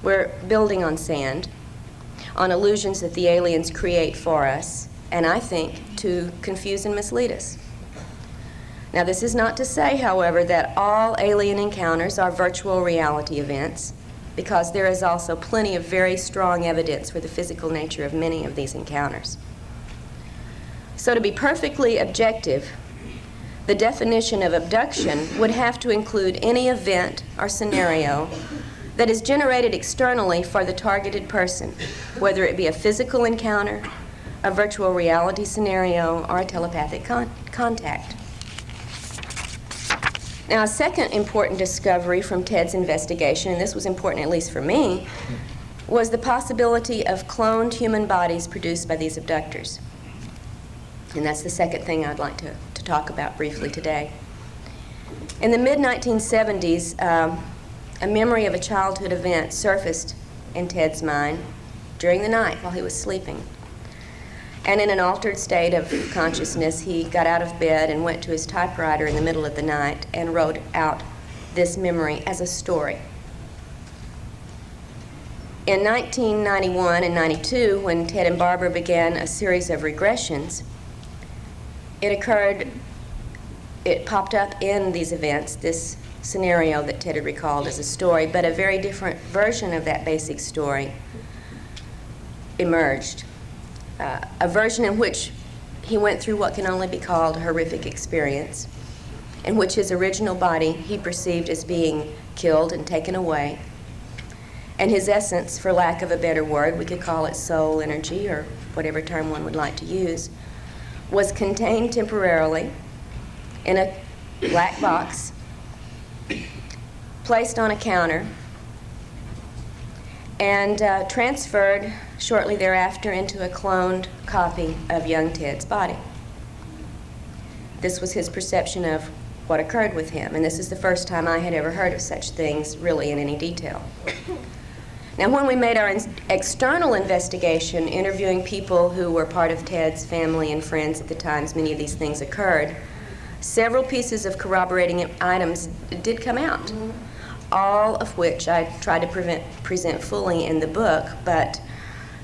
We're building on sand, on illusions that the aliens create for us, and I think to confuse and mislead us. Now, this is not to say, however, that all alien encounters are virtual reality events, because there is also plenty of very strong evidence for the physical nature of many of these encounters. So to be perfectly objective, the definition of abduction would have to include any event or scenario that is generated externally for the targeted person, whether it be a physical encounter, a virtual reality scenario, or a telepathic contact. Now, a second important discovery from Ted's investigation, and this was important at least for me, was the possibility of cloned human bodies produced by these abductors. And that's the second thing I'd like to talk about briefly today. In the mid-1970s, a memory of a childhood event surfaced in Ted's mind during the night while he was sleeping. And in an altered state of consciousness, he got out of bed and went to his typewriter in the middle of the night and wrote out this memory as a story. In 1991 and 92, when Ted and Barbara began a series of regressions, it popped up in these events, this scenario that Ted had recalled as a story, but a very different version of that basic story emerged. A version in which he went through what can only be called a horrific experience, in which his original body he perceived as being killed and taken away, and his essence, for lack of a better word, we could call it soul, energy, or whatever term one would like to use, was contained temporarily in a black box, placed on a counter, and transferred shortly thereafter into a cloned copy of young Ted's body. This was his perception of what occurred with him, and this is the first time I had ever heard of such things really in any detail. Now, when we made our external investigation, interviewing people who were part of Ted's family and friends at the times many of these things occurred, several pieces of corroborating items did come out, all of which I tried to present fully in the book, but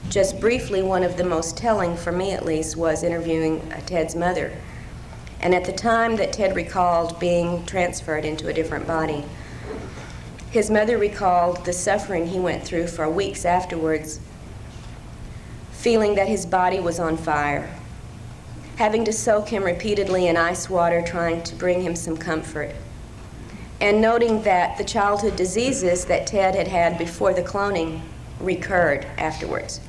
just briefly, one of the most telling, for me at least, was interviewing Ted's mother. And at the time that Ted recalled being transferred into a different body, his mother recalled the suffering he went through for weeks afterwards, feeling that his body was on fire, having to soak him repeatedly in ice water, trying to bring him some comfort, and noting that the childhood diseases that Ted had had before the cloning recurred afterwards.